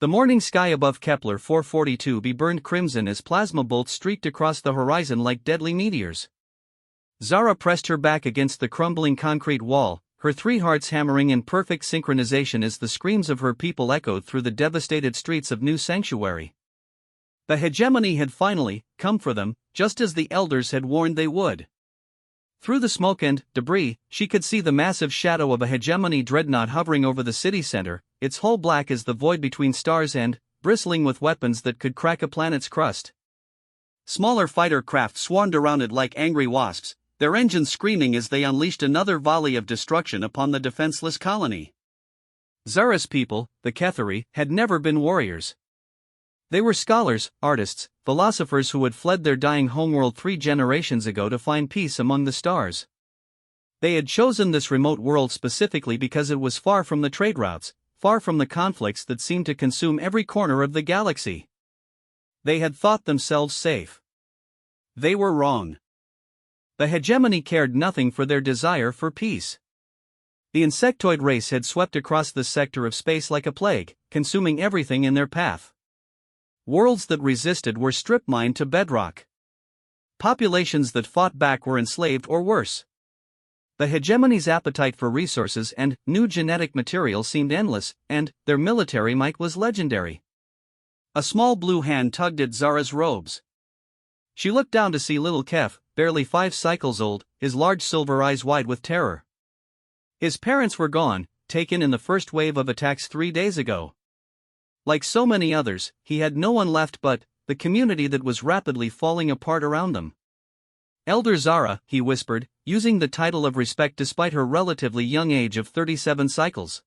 The morning sky above Kepler 442b burned crimson as plasma bolts streaked across the horizon like deadly meteors. Zara pressed her back against the crumbling concrete wall, her three hearts hammering in perfect synchronization as the screams of her people echoed through the devastated streets of New Sanctuary. The hegemony had finally come for them, just as the elders had warned they would. Through the smoke and debris, she could see the massive shadow of a hegemony dreadnought hovering over the city center, its hull black as the void between stars and bristling with weapons that could crack a planet's crust. Smaller fighter craft swarmed around it like angry wasps, their engines screaming as they unleashed another volley of destruction upon the defenseless colony. Zara's people, the Ketheri, had never been warriors. They were scholars, artists, philosophers who had fled their dying homeworld 3 generations ago to find peace among the stars. They had chosen this remote world specifically because it was far from the trade routes, far from the conflicts that seemed to consume every corner of the galaxy. They had thought themselves safe. They were wrong. The hegemony cared nothing for their desire for peace. The insectoid race had swept across this sector of space like a plague, consuming everything in their path. Worlds that resisted were strip-mined to bedrock. Populations that fought back were enslaved or worse. The hegemony's appetite for resources and new genetic material seemed endless, and their military might was legendary. A small blue hand tugged at Zara's robes. She looked down to see little Kef, barely 5 cycles old, his large silver eyes wide with terror. His parents were gone, taken in the first wave of attacks 3 days ago. Like so many others, he had no one left but the community that was rapidly falling apart around them. Elder Zara, he whispered, using the title of respect despite her relatively young age of 37 cycles.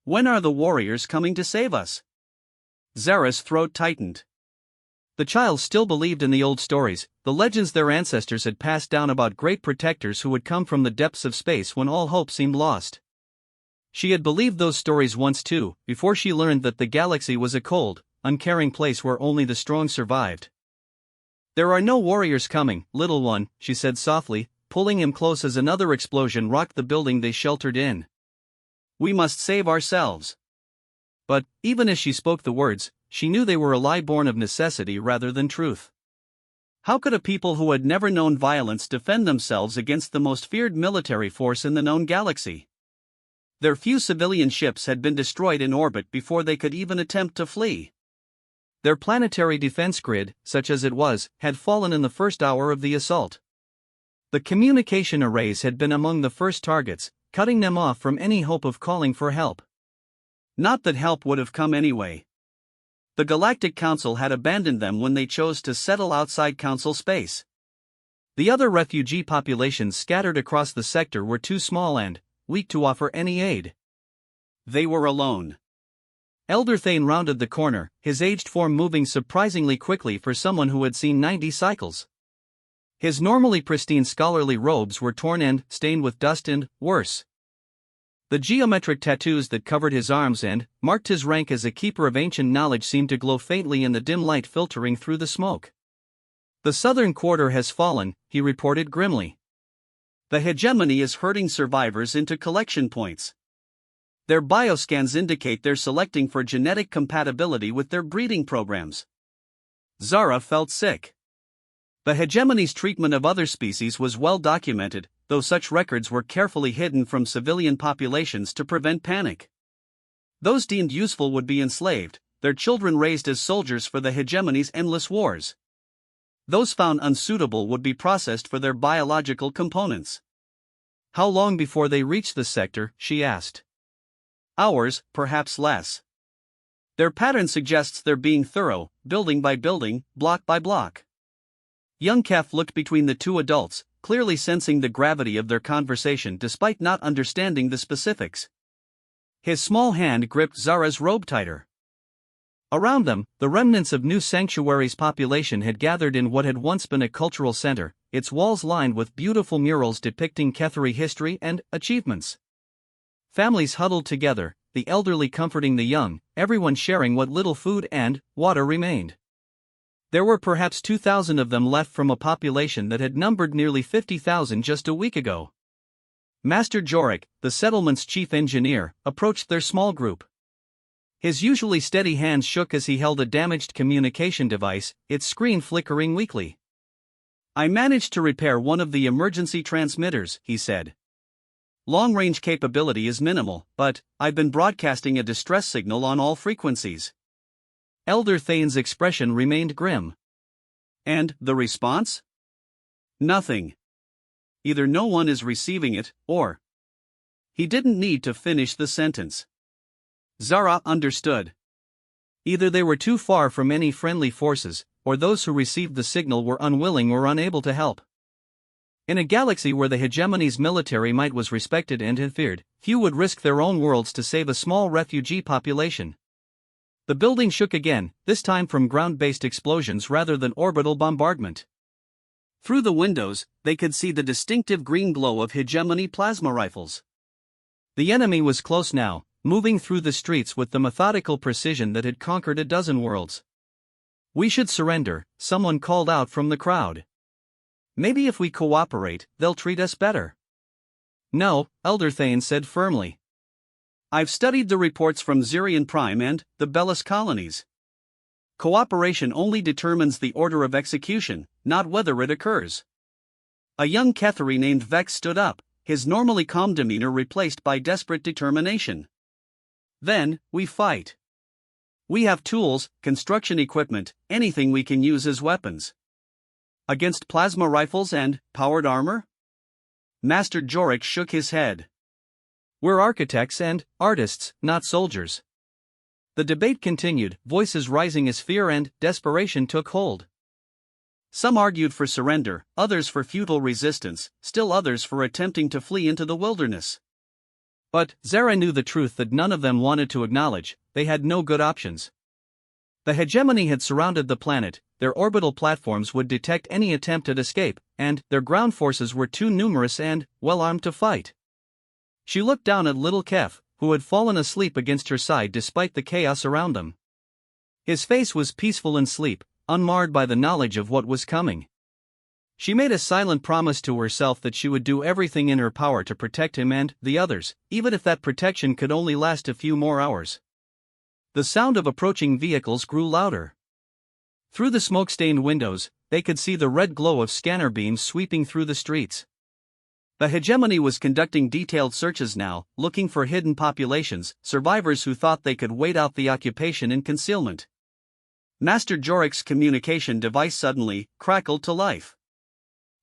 When are the warriors coming to save us? Zara's throat tightened. The child still believed in the old stories, the legends their ancestors had passed down about great protectors who would come from the depths of space when all hope seemed lost. She had believed those stories once too, before she learned that the galaxy was a cold, uncaring place where only the strong survived. There are no warriors coming, little one, she said softly, pulling him close as another explosion rocked the building they sheltered in. We must save ourselves. But, even as she spoke the words, she knew they were a lie born of necessity rather than truth. How could a people who had never known violence defend themselves against the most feared military force in the known galaxy? Their few civilian ships had been destroyed in orbit before they could even attempt to flee. Their planetary defense grid, such as it was, had fallen in the first hour of the assault. The communication arrays had been among the first targets, cutting them off from any hope of calling for help. Not that help would have come anyway. The Galactic Council had abandoned them when they chose to settle outside Council space. The other refugee populations scattered across the sector were too small and weak to offer any aid. They were alone. Elder Thane rounded the corner, his aged form moving surprisingly quickly for someone who had seen 90 cycles. His normally pristine scholarly robes were torn and stained with dust and, worse. The geometric tattoos that covered his arms and marked his rank as a keeper of ancient knowledge seemed to glow faintly in the dim light filtering through the smoke. The southern quarter has fallen, he reported grimly. The hegemony is herding survivors into collection points. Their bioscans indicate they're selecting for genetic compatibility with their breeding programs. Zara felt sick. The hegemony's treatment of other species was well documented, though such records were carefully hidden from civilian populations to prevent panic. Those deemed useful would be enslaved, their children raised as soldiers for the hegemony's endless wars. Those found unsuitable would be processed for their biological components. How long before they reach the sector, she asked. Hours, perhaps less. Their pattern suggests they're being thorough, building by building, block by block. Young Kef looked between the two adults, clearly sensing the gravity of their conversation despite not understanding the specifics. His small hand gripped Zara's robe tighter. Around them, the remnants of New Sanctuary's population had gathered in what had once been a cultural center, its walls lined with beautiful murals depicting Ketheri history and achievements. Families huddled together, the elderly comforting the young, everyone sharing what little food and water remained. There were perhaps 2,000 of them left from a population that had numbered nearly 50,000 just a week ago. Master Jorik, the settlement's chief engineer, approached their small group. His usually steady hands shook as he held a damaged communication device, its screen flickering weakly. "I managed to repair one of the emergency transmitters," he said. "Long-range capability is minimal, but I've been broadcasting a distress signal on all frequencies." Elder Thane's expression remained grim. "And the response?" "Nothing. Either no one is receiving it, or..." He didn't need to finish the sentence. Zara understood. Either they were too far from any friendly forces, or those who received the signal were unwilling or unable to help. In a galaxy where the hegemony's military might was respected and feared, few would risk their own worlds to save a small refugee population. The building shook again, this time from ground-based explosions rather than orbital bombardment. Through the windows, they could see the distinctive green glow of hegemony plasma rifles. The enemy was close now, moving through the streets with the methodical precision that had conquered a dozen worlds. "We should surrender," someone called out from the crowd. "Maybe if we cooperate, they'll treat us better." "No," Elder Thane said firmly. "I've studied the reports from Zirian Prime and the Bellis colonies. Cooperation only determines the order of execution, not whether it occurs." A young Ketheri named Vex stood up, his normally calm demeanor replaced by desperate determination. "Then, we fight. We have tools, construction equipment, anything we can use as weapons." "Against plasma rifles and powered armor?" Master Jorik shook his head. "We're architects and artists, not soldiers." The debate continued, voices rising as fear and desperation took hold. Some argued for surrender, others for futile resistance, still others for attempting to flee into the wilderness. But Zara knew the truth that none of them wanted to acknowledge: they had no good options. The hegemony had surrounded the planet, their orbital platforms would detect any attempt at escape, and their ground forces were too numerous and well-armed to fight. She looked down at little Kef, who had fallen asleep against her side despite the chaos around them. His face was peaceful in sleep, unmarred by the knowledge of what was coming. She made a silent promise to herself that she would do everything in her power to protect him and the others, even if that protection could only last a few more hours. The sound of approaching vehicles grew louder. Through the smoke-stained windows, they could see the red glow of scanner beams sweeping through the streets. The hegemony was conducting detailed searches now, looking for hidden populations, survivors who thought they could wait out the occupation in concealment. Master Jorik's communication device suddenly crackled to life.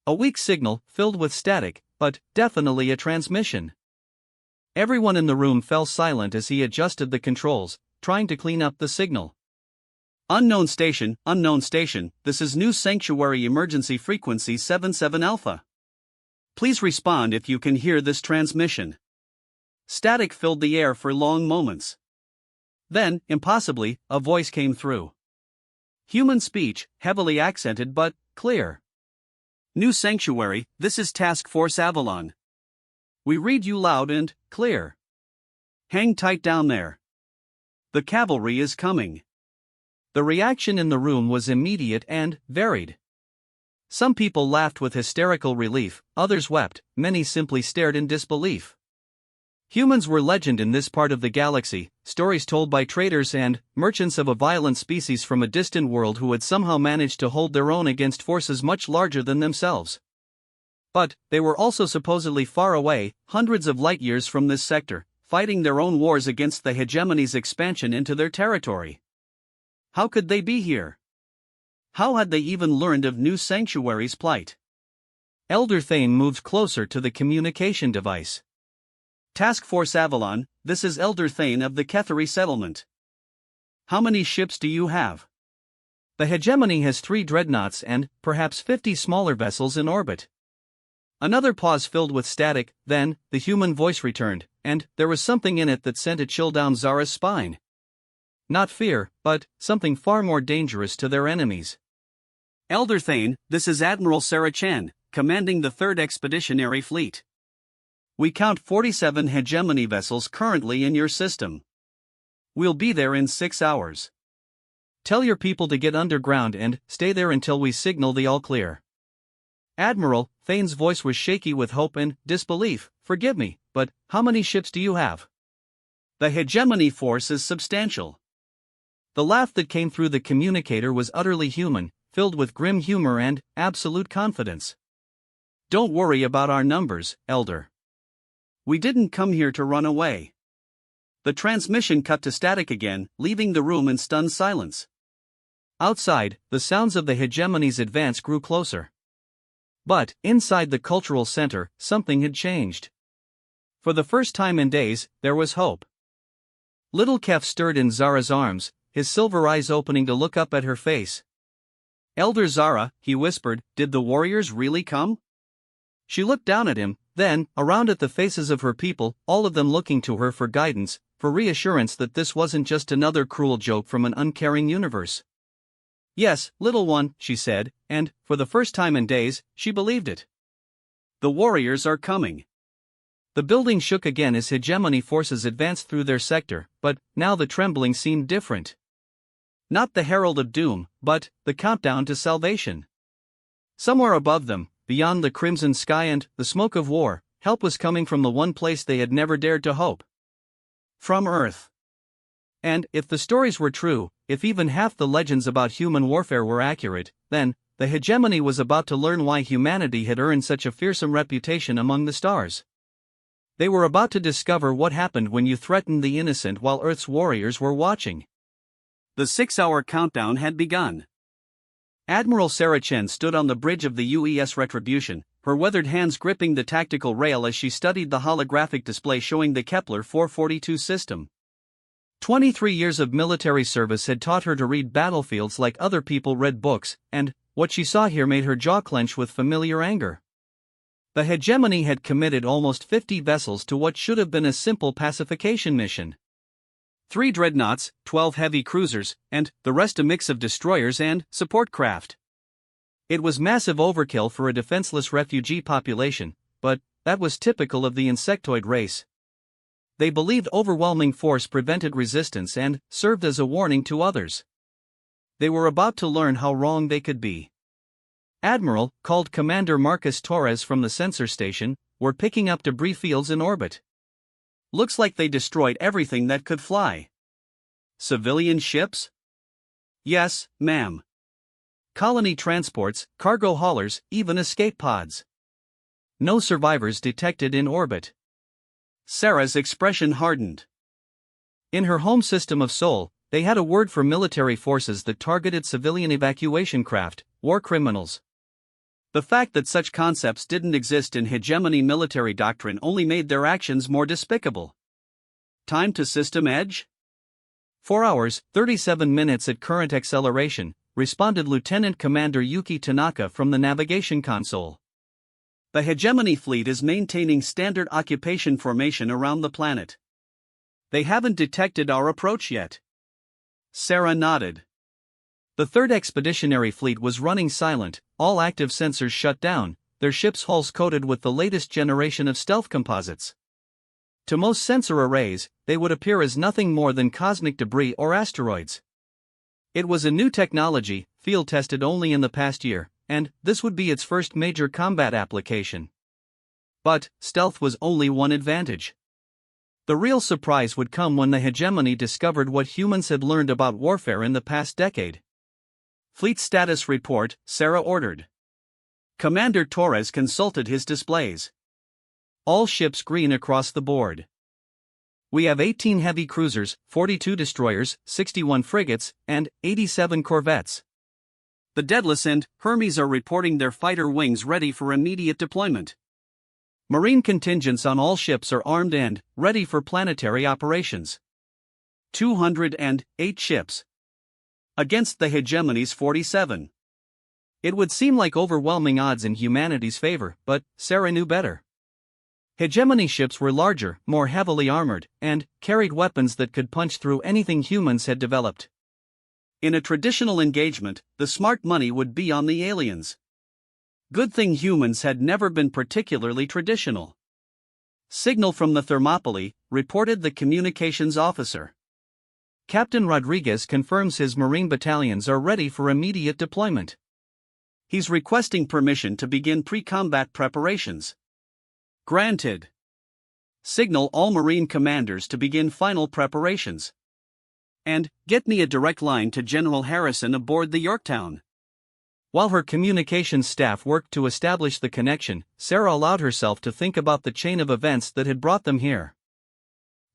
A weak signal, filled with static, but definitely a transmission. Everyone in the room fell silent as he adjusted the controls, trying to clean up the signal. Unknown station, this is New Sanctuary Emergency Frequency 77 Alpha. Please respond if you can hear this transmission." Static filled the air for long moments. Then, impossibly, a voice came through. Human speech, heavily accented but clear. "New Sanctuary, this is Task Force Avalon. We read you loud and clear. Hang tight down there. The cavalry is coming." The reaction in the room was immediate and varied. Some people laughed with hysterical relief, others wept, many simply stared in disbelief. Humans were legend in this part of the galaxy, stories told by traders and merchants of a violent species from a distant world who had somehow managed to hold their own against forces much larger than themselves. But they were also supposedly far away, hundreds of light years from this sector, fighting their own wars against the hegemony's expansion into their territory. How could they be here? How had they even learned of New Sanctuary's plight? Elder Thane moved closer to the communication device. "Task Force Avalon, this is Elder Thane of the Ketheri settlement. How many ships do you have?" "The hegemony has 3 dreadnoughts and perhaps 50 smaller vessels in orbit." Another pause filled with static, then the human voice returned, and there was something in it that sent a chill down Zara's spine. Not fear, but something far more dangerous to their enemies. "Elder Thane, this is Admiral Sarah Chen, commanding the 3rd Expeditionary Fleet. We count 47 hegemony vessels currently in your system. We'll be there in 6 hours. Tell your people to get underground and stay there until we signal the all-clear." "Admiral," Thane's voice was shaky with hope and disbelief, "forgive me, but how many ships do you have?" The hegemony force is substantial. The laugh that came through the communicator was utterly human, filled with grim humor and absolute confidence. Don't worry about our numbers, Elder. We didn't come here to run away. The transmission cut to static again, leaving the room in stunned silence. Outside, the sounds of the hegemony's advance grew closer. But, inside the cultural center, something had changed. For the first time in days, there was hope. Little Kef stirred in Zara's arms, his silver eyes opening to look up at her face. Elder Zara, he whispered, did the warriors really come? She looked down at him, then, around at the faces of her people, all of them looking to her for guidance, for reassurance that this wasn't just another cruel joke from an uncaring universe. Yes, little one, she said, and, for the first time in days, she believed it. The warriors are coming. The building shook again as hegemony forces advanced through their sector, but now the trembling seemed different. Not the herald of doom, but the countdown to salvation. Somewhere above them, beyond the crimson sky and the smoke of war, help was coming from the one place they had never dared to hope. From Earth. And, if the stories were true, if even half the legends about human warfare were accurate, then, the hegemony was about to learn why humanity had earned such a fearsome reputation among the stars. They were about to discover what happened when you threatened the innocent while Earth's warriors were watching. The 6-hour countdown had begun. Admiral Sarah Chen stood on the bridge of the UES Retribution, her weathered hands gripping the tactical rail as she studied the holographic display showing the Kepler 442 system. 23 years of military service had taught her to read battlefields like other people read books, and what she saw here made her jaw clench with familiar anger. The hegemony had committed almost 50 vessels to what should have been a simple pacification mission. 3 dreadnoughts, 12 heavy cruisers, and the rest a mix of destroyers and support craft. It was massive overkill for a defenseless refugee population, but that was typical of the insectoid race. They believed overwhelming force prevented resistance and served as a warning to others. They were about to learn how wrong they could be. Admiral, called Commander Marcus Torres from the sensor station, were picking up debris fields in orbit. Looks like they destroyed everything that could fly. Civilian ships? Yes, ma'am. Colony transports, cargo haulers, even escape pods. No survivors detected in orbit. Sarah's expression hardened. In her home system of Sol, they had a word for military forces that targeted civilian evacuation craft, war criminals. The fact that such concepts didn't exist in hegemony military doctrine only made their actions more despicable. Time to system edge? 4 hours, 37 minutes at current acceleration, responded Lieutenant Commander Yuki Tanaka from the navigation console. The hegemony fleet is maintaining standard occupation formation around the planet. They haven't detected our approach yet. Sarah nodded. The 3rd Expeditionary Fleet was running silent, all active sensors shut down, their ships' hulls coated with the latest generation of stealth composites. To most sensor arrays, they would appear as nothing more than cosmic debris or asteroids. It was a new technology, field-tested only in the past year, and this would be its first major combat application. But stealth was only one advantage. The real surprise would come when the hegemony discovered what humans had learned about warfare in the past decade. Fleet status report, Sarah ordered. Commander Torres consulted his displays. All ships green across the board. We have 18 heavy cruisers, 42 destroyers, 61 frigates, and 87 corvettes. The Daedalus and Hermes are reporting their fighter wings ready for immediate deployment. Marine contingents on all ships are armed and ready for planetary operations. 208 ships. Against the hegemony's 47. It would seem like overwhelming odds in humanity's favor, but Sarah knew better. Hegemony ships were larger, more heavily armored, and carried weapons that could punch through anything humans had developed. In a traditional engagement, the smart money would be on the aliens. Good thing humans had never been particularly traditional. Signal from the Thermopylae, reported the communications officer. Captain Rodriguez confirms his Marine battalions are ready for immediate deployment. He's requesting permission to begin pre-combat preparations. Granted. Signal all Marine commanders to begin final preparations. And, get me a direct line to General Harrison aboard the Yorktown. While her communications staff worked to establish the connection, Sarah allowed herself to think about the chain of events that had brought them here.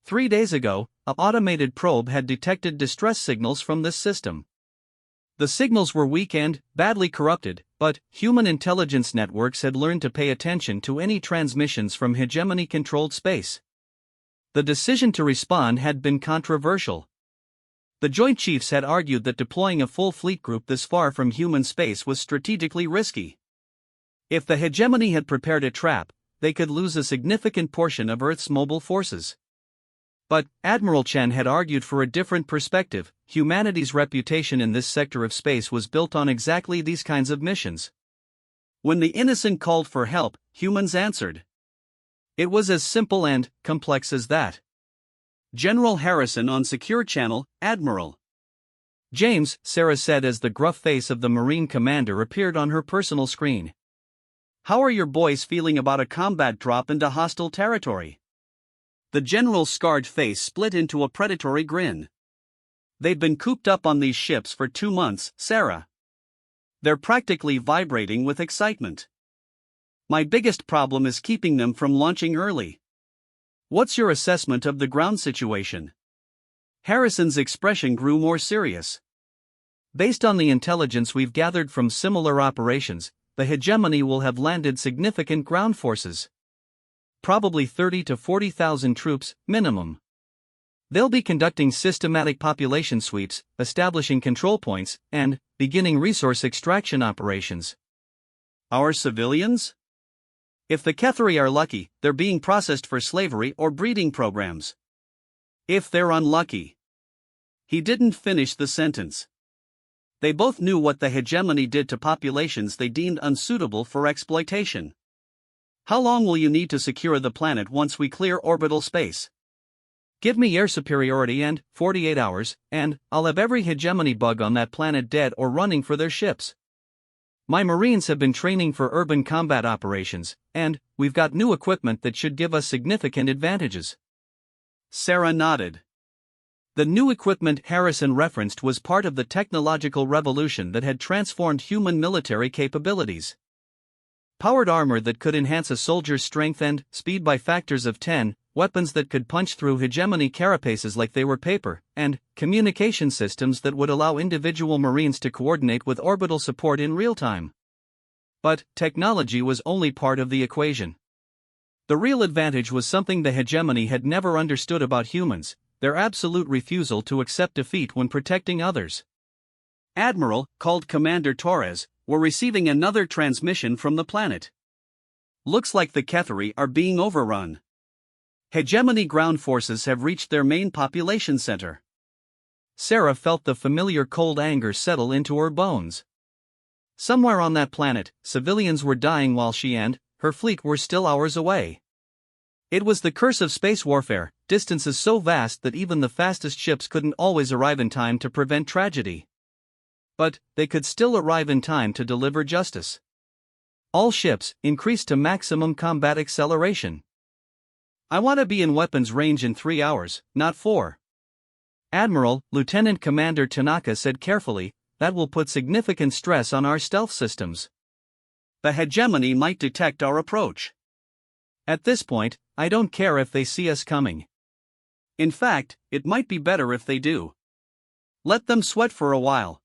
3 days ago, an automated probe had detected distress signals from this system. The signals were weak and badly corrupted, but human intelligence networks had learned to pay attention to any transmissions from hegemony-controlled space. The decision to respond had been controversial. The Joint Chiefs had argued that deploying a full fleet group this far from human space was strategically risky. If the hegemony had prepared a trap, they could lose a significant portion of Earth's mobile forces. But Admiral Chen had argued for a different perspective. Humanity's reputation in this sector of space was built on exactly these kinds of missions. When the innocent called for help, humans answered. It was as simple and complex as that. General Harrison on Secure Channel, Admiral. James, Sarah said as the gruff face of the Marine commander appeared on her personal screen. How are your boys feeling about a combat drop into hostile territory? The general's scarred face split into a predatory grin. They've been cooped up on these ships for 2 months, Sarah. They're practically vibrating with excitement. My biggest problem is keeping them from launching early. What's your assessment of the ground situation? Harrison's expression grew more serious. Based on the intelligence we've gathered from similar operations, the hegemony will have landed significant ground forces. Probably 30 to 40,000 troops, minimum. They'll be conducting systematic population sweeps, establishing control points, and beginning resource extraction operations. Our civilians? If the Kethari are lucky, they're being processed for slavery or breeding programs. If they're unlucky. He didn't finish the sentence. They both knew what the hegemony did to populations they deemed unsuitable for exploitation. How long will you need to secure the planet once we clear orbital space? Give me air superiority and 48 hours, and I'll have every hegemony bug on that planet dead or running for their ships. My Marines have been training for urban combat operations, and we've got new equipment that should give us significant advantages. Sarah nodded. The new equipment Harrison referenced was part of the technological revolution that had transformed human military capabilities. Powered armor that could enhance a soldier's strength and speed by factors of 10, weapons that could punch through hegemony carapaces like they were paper, and communication systems that would allow individual Marines to coordinate with orbital support in real time. But technology was only part of the equation. The real advantage was something the hegemony had never understood about humans: their absolute refusal to accept defeat when protecting others. Admiral, called Commander Torres, were receiving another transmission from the planet. Looks like the Kethari are being overrun. Hegemony ground forces have reached their main population center. Sarah felt the familiar cold anger settle into her bones. Somewhere on that planet, civilians were dying while she and her fleet were still hours away. It was the curse of space warfare, distances so vast that even the fastest ships couldn't always arrive in time to prevent tragedy. But they could still arrive in time to deliver justice. All ships increased to maximum combat acceleration. I want to be in weapons range in 3 hours, not 4. Admiral, Lieutenant Commander Tanaka said carefully, that will put significant stress on our stealth systems. The hegemony might detect our approach. At this point, I don't care if they see us coming. In fact, it might be better if they do. Let them sweat for a while.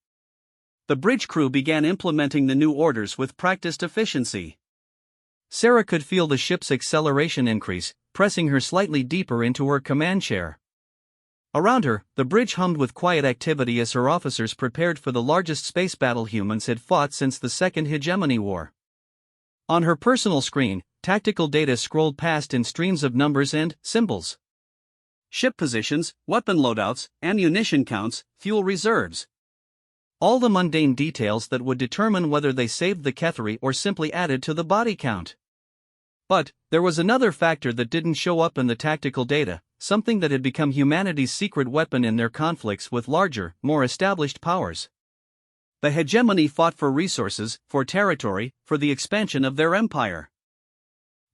The bridge crew began implementing the new orders with practiced efficiency. Sarah could feel the ship's acceleration increase, pressing her slightly deeper into her command chair. Around her, the bridge hummed with quiet activity as her officers prepared for the largest space battle humans had fought since the Second Hegemony War. On her personal screen, tactical data scrolled past in streams of numbers and symbols. Ship positions, weapon loadouts, ammunition counts, fuel reserves. All the mundane details that would determine whether they saved the Kethari or simply added to the body count. But there was another factor that didn't show up in the tactical data, something that had become humanity's secret weapon in their conflicts with larger, more established powers. The hegemony fought for resources, for territory, for the expansion of their empire.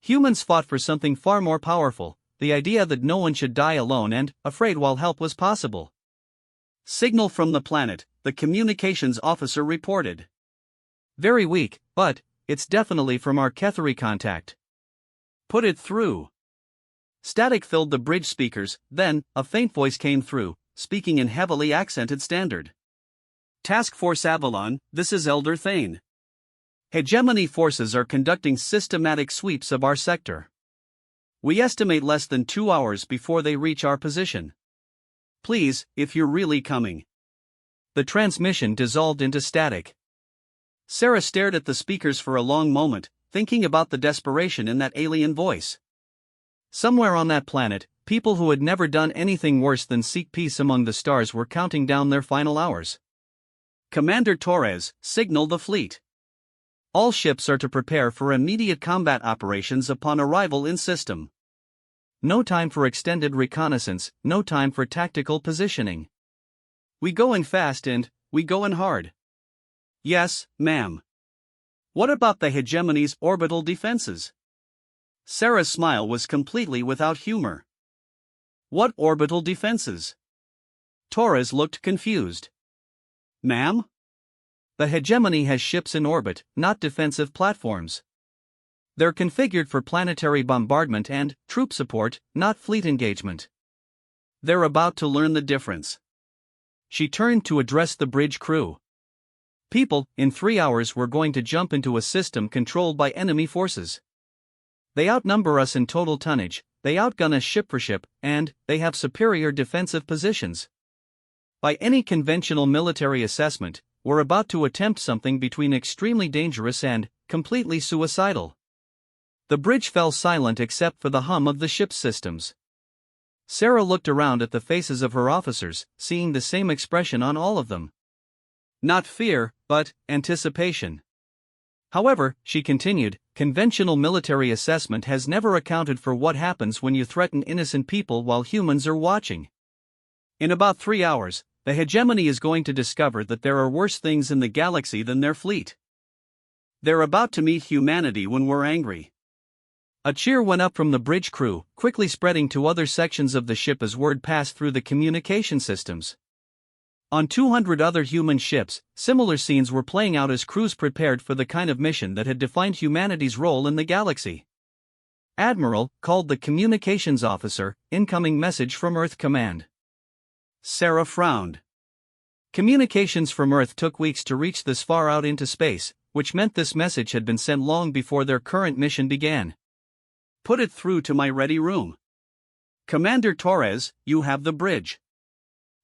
Humans fought for something far more powerful: the idea that no one should die alone and afraid while help was possible. Signal from the planet, the communications officer reported. Very weak, but it's definitely from our Ketheri contact. Put it through. Static filled the bridge speakers, then a faint voice came through, speaking in heavily accented standard. Task Force Avalon, this is Elder Thane. Hegemony forces are conducting systematic sweeps of our sector. We estimate less than 2 hours before they reach our position. Please, if you're really coming. The transmission dissolved into static. Sarah stared at the speakers for a long moment, thinking about the desperation in that alien voice. Somewhere on that planet, people who had never done anything worse than seek peace among the stars were counting down their final hours. Commander Torres, signal the fleet. All ships are to prepare for immediate combat operations upon arrival in system. No time for extended reconnaissance, no time for tactical positioning. We going fast and we going hard. Yes, ma'am. What about the hegemony's orbital defenses? Sarah's smile was completely without humor. What orbital defenses? Torres looked confused. Ma'am? The hegemony has ships in orbit, not defensive platforms. They're configured for planetary bombardment and troop support, not fleet engagement. They're about to learn the difference. She turned to address the bridge crew. People, in 3 hours we're going to jump into a system controlled by enemy forces. They outnumber us in total tonnage, they outgun us ship for ship, and they have superior defensive positions. By any conventional military assessment, we're about to attempt something between extremely dangerous and completely suicidal. The bridge fell silent except for the hum of the ship's systems. Sarah looked around at the faces of her officers, seeing the same expression on all of them. Not fear, but anticipation. However, she continued, conventional military assessment has never accounted for what happens when you threaten innocent people while humans are watching. In about 3 hours, the hegemony is going to discover that there are worse things in the galaxy than their fleet. They're about to meet humanity when we're angry. A cheer went up from the bridge crew, quickly spreading to other sections of the ship as word passed through the communication systems. On 200 other human ships, similar scenes were playing out as crews prepared for the kind of mission that had defined humanity's role in the galaxy. Admiral, called the communications officer, incoming message from Earth Command. Sarah frowned. Communications from Earth took weeks to reach this far out into space, which meant this message had been sent long before their current mission began. Put it through to my ready room. Commander Torres, you have the bridge.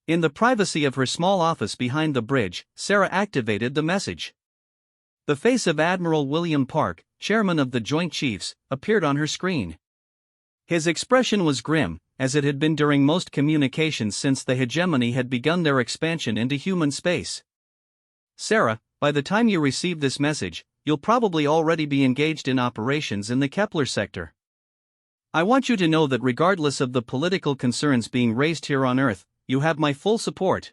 In the privacy of her small office behind the bridge, Sarah activated the message. The face of Admiral William Park, chairman of the Joint Chiefs, appeared on her screen. His expression was grim, as it had been during most communications since the hegemony had begun their expansion into human space. Sarah, by the time you receive this message, you'll probably already be engaged in operations in the Kepler sector. I want you to know that regardless of the political concerns being raised here on Earth, you have my full support.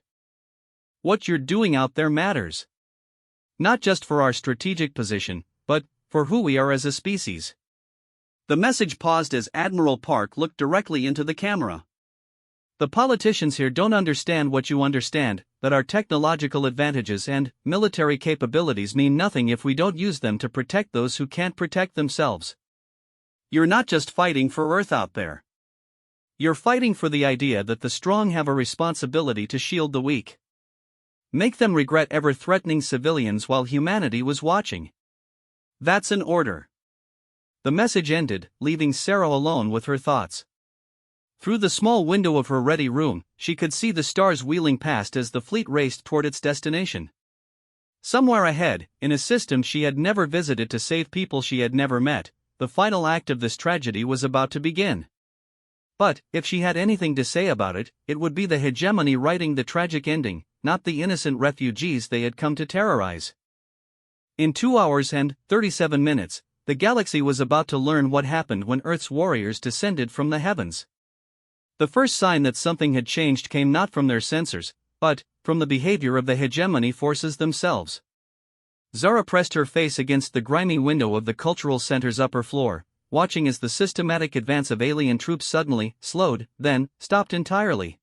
What you're doing out there matters. Not just for our strategic position, but for who we are as a species. The message paused as Admiral Park looked directly into the camera. The politicians here don't understand what you understand, that our technological advantages and military capabilities mean nothing if we don't use them to protect those who can't protect themselves. You're not just fighting for Earth out there. You're fighting for the idea that the strong have a responsibility to shield the weak. Make them regret ever threatening civilians while humanity was watching. That's an order. The message ended, leaving Sarah alone with her thoughts. Through the small window of her ready room, she could see the stars wheeling past as the fleet raced toward its destination. Somewhere ahead, in a system she had never visited to save people she had never met, the final act of this tragedy was about to begin. But, if she had anything to say about it, it would be the hegemony writing the tragic ending, not the innocent refugees they had come to terrorize. In 2 hours and 37 minutes, the galaxy was about to learn what happened when Earth's warriors descended from the heavens. The first sign that something had changed came not from their sensors, but from the behavior of the hegemony forces themselves. Zara pressed her face against the grimy window of the cultural center's upper floor, watching as the systematic advance of alien troops suddenly slowed, then stopped entirely.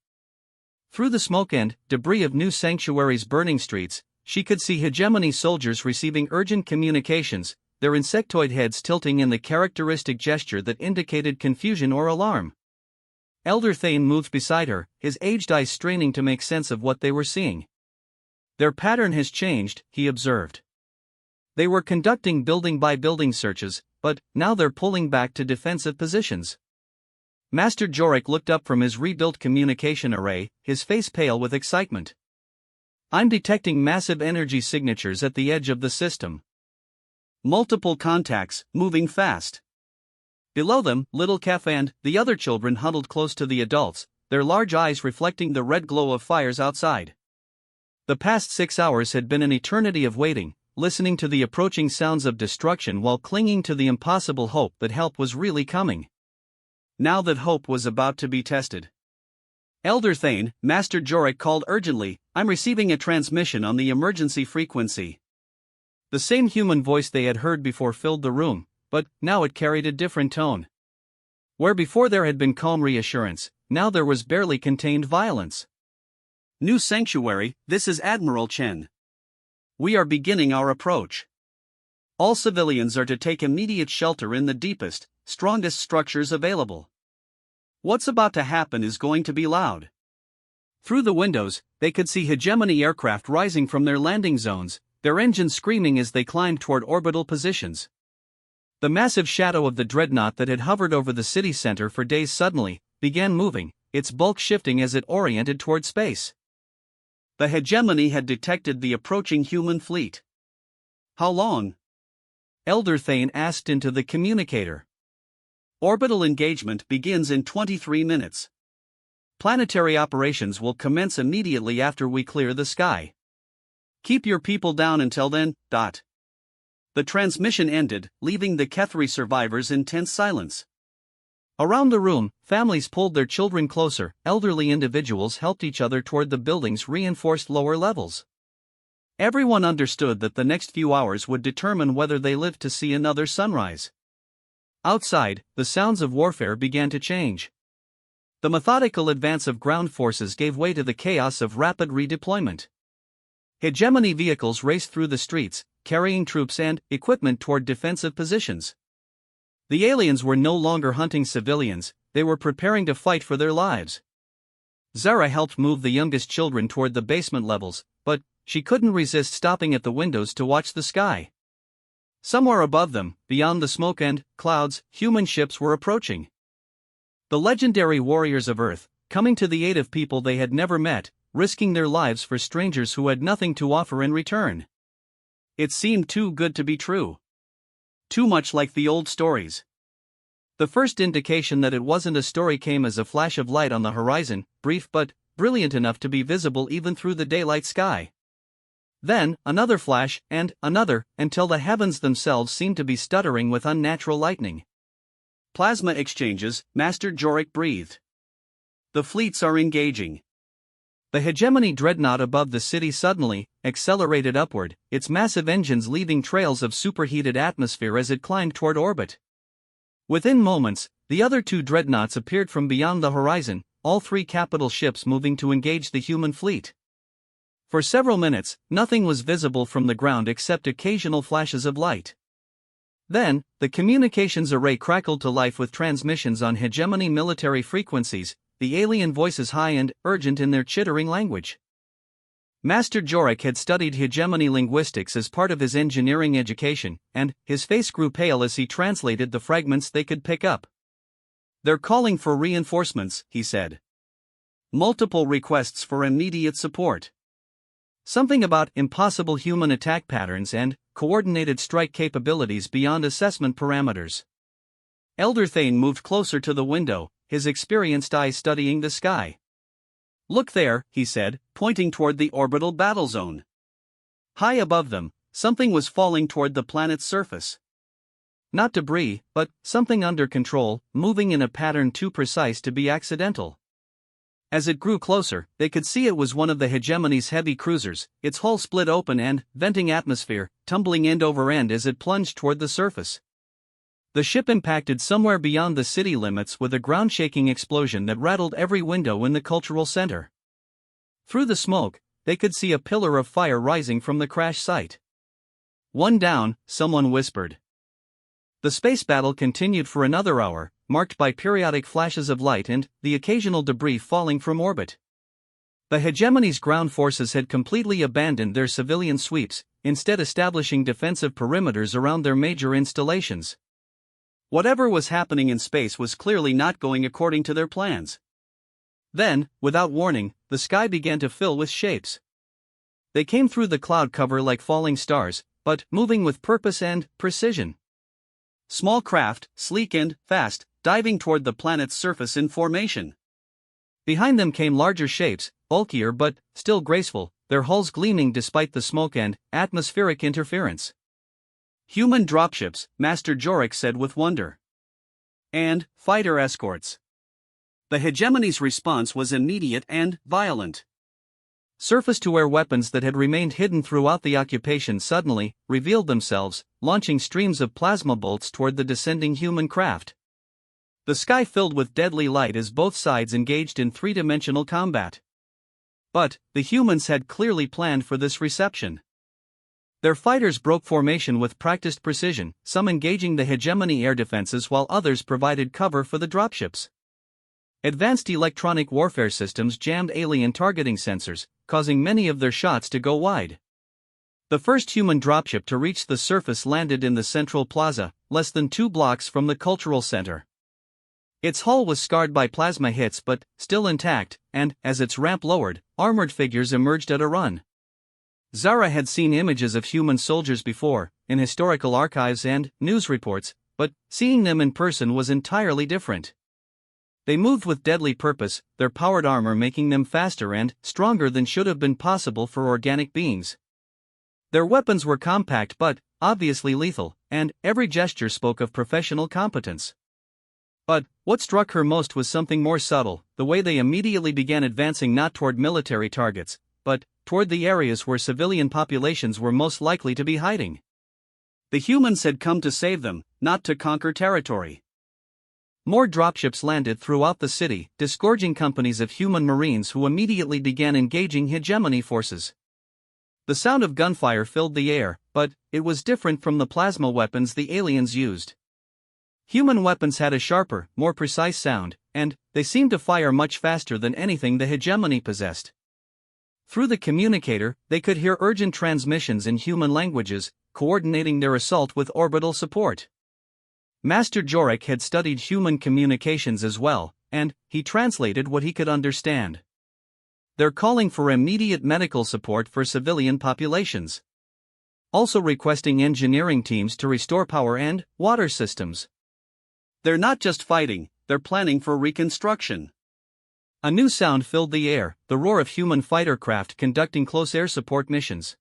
Through the smoke and debris of new sanctuaries burning streets, she could see hegemony soldiers receiving urgent communications, their insectoid heads tilting in the characteristic gesture that indicated confusion or alarm. Elder Thane moved beside her, his aged eyes straining to make sense of what they were seeing. Their pattern has changed, he observed. They were conducting building-by-building searches, but now they're pulling back to defensive positions. Master Jorik looked up from his rebuilt communication array, his face pale with excitement. I'm detecting massive energy signatures at the edge of the system. Multiple contacts, moving fast. Below them, little Kef and the other children huddled close to the adults, their large eyes reflecting the red glow of fires outside. The past 6 hours had been an eternity of waiting, listening to the approaching sounds of destruction while clinging to the impossible hope that help was really coming. Now that hope was about to be tested. Elder Thane, Master Jorik called urgently, I'm receiving a transmission on the emergency frequency. The same human voice they had heard before filled the room, but now it carried a different tone. Where before there had been calm reassurance, now there was barely contained violence. New sanctuary, this is Admiral Chen. We are beginning our approach. All civilians are to take immediate shelter in the deepest, strongest structures available. What's about to happen is going to be loud. Through the windows, they could see hegemony aircraft rising from their landing zones, their engines screaming as they climbed toward orbital positions. The massive shadow of the dreadnought that had hovered over the city center for days suddenly began moving, its bulk shifting as it oriented toward space. The hegemony had detected the approaching human fleet. How long? Elder Thane asked into the communicator. Orbital engagement begins in 23 minutes. Planetary operations will commence immediately after we clear the sky. Keep your people down until then. The transmission ended, leaving the Kethri survivors in tense silence. Around the room, families pulled their children closer, elderly individuals helped each other toward the building's reinforced lower levels. Everyone understood that the next few hours would determine whether they lived to see another sunrise. Outside, the sounds of warfare began to change. The methodical advance of ground forces gave way to the chaos of rapid redeployment. Hegemony vehicles raced through the streets, carrying troops and equipment toward defensive positions. The aliens were no longer hunting civilians, they were preparing to fight for their lives. Zara helped move the youngest children toward the basement levels, but she couldn't resist stopping at the windows to watch the sky. Somewhere above them, beyond the smoke and clouds, human ships were approaching. The legendary warriors of Earth, coming to the aid of people they had never met, risking their lives for strangers who had nothing to offer in return. It seemed too good to be true. Too much like the old stories. The first indication that it wasn't a story came as a flash of light on the horizon, brief but brilliant enough to be visible even through the daylight sky. Then, another flash, and another, until the heavens themselves seemed to be stuttering with unnatural lightning. Plasma exchanges, Master Jorik breathed. The fleets are engaging. The hegemony dreadnought above the city suddenly accelerated upward, its massive engines leaving trails of superheated atmosphere as it climbed toward orbit. Within moments, the other two dreadnoughts appeared from beyond the horizon, all three capital ships moving to engage the human fleet. For several minutes, nothing was visible from the ground except occasional flashes of light. Then, the communications array crackled to life with transmissions on hegemony military frequencies, the alien voices high and urgent in their chittering language. Master Jorik had studied hegemony linguistics as part of his engineering education, and his face grew pale as he translated the fragments they could pick up. They're calling for reinforcements, he said. Multiple requests for immediate support. Something about impossible human attack patterns and coordinated strike capabilities beyond assessment parameters. Elder Thane moved closer to the window, his experienced eyes studying the sky. Look there, he said, pointing toward the orbital battle zone. High above them, something was falling toward the planet's surface. Not debris, but something under control, moving in a pattern too precise to be accidental. As it grew closer, they could see it was one of the hegemony's heavy cruisers, its hull split open and, venting atmosphere, tumbling end over end as it plunged toward the surface. The ship impacted somewhere beyond the city limits with a ground-shaking explosion that rattled every window in the cultural center. Through the smoke, they could see a pillar of fire rising from the crash site. "One down," someone whispered. The space battle continued for another hour, marked by periodic flashes of light and the occasional debris falling from orbit. The hegemony's ground forces had completely abandoned their civilian sweeps, instead establishing defensive perimeters around their major installations. Whatever was happening in space was clearly not going according to their plans. Then, without warning, the sky began to fill with shapes. They came through the cloud cover like falling stars, but moving with purpose and precision. Small craft, sleek and fast, diving toward the planet's surface in formation. Behind them came larger shapes, bulkier but still graceful, their hulls gleaming despite the smoke and atmospheric interference. "Human dropships," Master Jorik said with wonder. "And fighter escorts." The hegemony's response was immediate and violent. Surface-to-air weapons that had remained hidden throughout the occupation suddenly revealed themselves, launching streams of plasma bolts toward the descending human craft. The sky filled with deadly light as both sides engaged in three-dimensional combat. But the humans had clearly planned for this reception. Their fighters broke formation with practiced precision, some engaging the hegemony air defenses while others provided cover for the dropships. Advanced electronic warfare systems jammed alien targeting sensors, causing many of their shots to go wide. The first human dropship to reach the surface landed in the central plaza, less than 2 blocks from the cultural center. Its hull was scarred by plasma hits but still intact, and, as its ramp lowered, armored figures emerged at a run. Zara had seen images of human soldiers before, in historical archives and news reports, but seeing them in person was entirely different. They moved with deadly purpose, their powered armor making them faster and stronger than should have been possible for organic beings. Their weapons were compact but obviously lethal, and every gesture spoke of professional competence. But what struck her most was something more subtle: the way they immediately began advancing not toward military targets, but toward the areas where civilian populations were most likely to be hiding. The humans had come to save them, not to conquer territory. More dropships landed throughout the city, disgorging companies of human marines who immediately began engaging hegemony forces. The sound of gunfire filled the air, but it was different from the plasma weapons the aliens used. Human weapons had a sharper, more precise sound, and they seemed to fire much faster than anything the hegemony possessed. Through the communicator, they could hear urgent transmissions in human languages, coordinating their assault with orbital support. Master Jorik had studied human communications as well, and he translated what he could understand. They're calling for immediate medical support for civilian populations. Also requesting engineering teams to restore power and water systems. They're not just fighting, they're planning for reconstruction. A new sound filled the air, the roar of human fighter craft conducting close air support missions.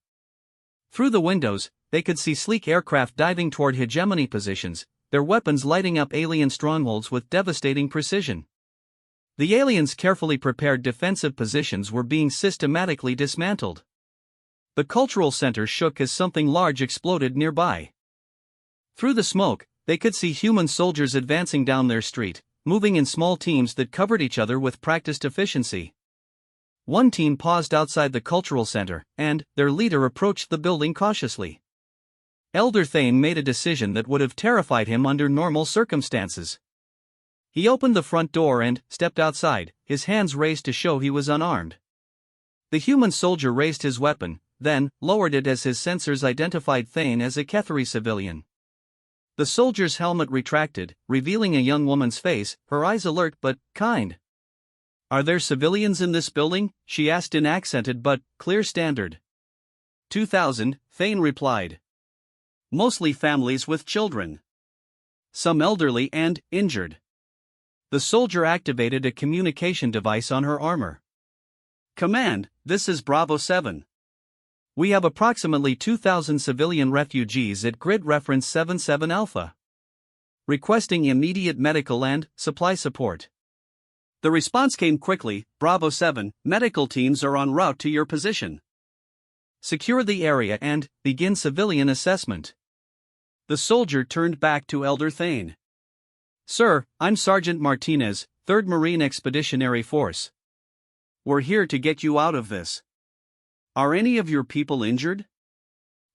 Through the windows, they could see sleek aircraft diving toward hegemony positions, their weapons lighting up alien strongholds with devastating precision. The aliens' carefully prepared defensive positions were being systematically dismantled. The cultural center shook as something large exploded nearby. Through the smoke, they could see human soldiers advancing down their street, moving in small teams that covered each other with practiced efficiency. One team paused outside the cultural center, and their leader approached the building cautiously. Elder Thane made a decision that would have terrified him under normal circumstances. He opened the front door and stepped outside, his hands raised to show he was unarmed. The human soldier raised his weapon, then lowered it as his sensors identified Thane as a Kethari civilian. The soldier's helmet retracted, revealing a young woman's face, her eyes alert but kind. "Are there civilians in this building?" she asked in accented but clear standard. 2,000, Thane replied. "Mostly families with children. Some elderly and injured." The soldier activated a communication device on her armor. "Command, this is Bravo 7. We have approximately 2,000 civilian refugees at grid reference 77 Alpha. Requesting immediate medical and supply support." The response came quickly: "Bravo 7, medical teams are en route to your position. Secure the area and begin civilian assessment." The soldier turned back to Elder Thane. "Sir, I'm Sergeant Martinez, 3rd Marine Expeditionary Force. We're here to get you out of this. Are any of your people injured?"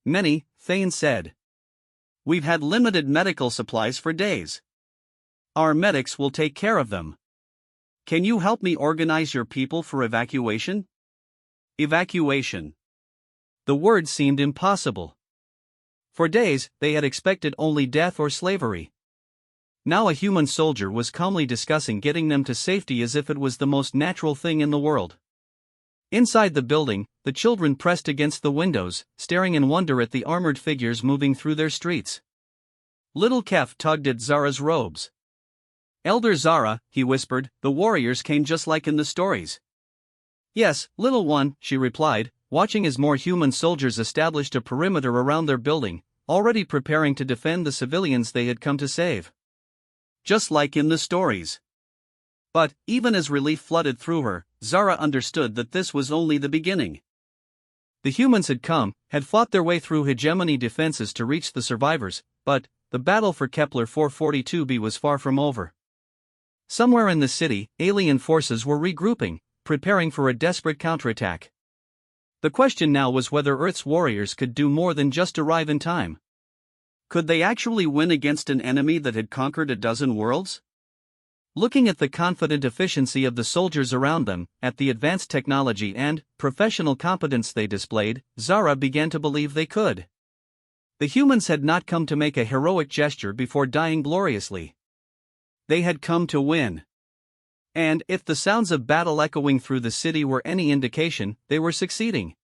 "Many," Thane said. "We've had limited medical supplies for days. Our medics will take care of them. Can you help me organize your people for evacuation?" Evacuation. The word seemed impossible. For days, they had expected only death or slavery. Now a human soldier was calmly discussing getting them to safety as if it was the most natural thing in the world. Inside the building, the children pressed against the windows, staring in wonder at the armored figures moving through their streets. Little Kef tugged at Zara's robes. "Elder Zara," he whispered, "the warriors came just like in the stories." "Yes, little one," she replied, watching as more human soldiers established a perimeter around their building, already preparing to defend the civilians they had come to save. Just like in the stories. But, even as relief flooded through her, Zara understood that this was only the beginning. The humans had fought their way through hegemony defenses to reach the survivors, but the battle for Kepler 442b was far from over. Somewhere in the city, alien forces were regrouping, preparing for a desperate counterattack. The question now was whether Earth's warriors could do more than just arrive in time. Could they actually win against an enemy that had conquered a dozen worlds? Looking at the confident efficiency of the soldiers around them, at the advanced technology and professional competence they displayed, Zara began to believe they could. The humans had not come to make a heroic gesture before dying gloriously. They had come to win. And if the sounds of battle echoing through the city were any indication, they were succeeding.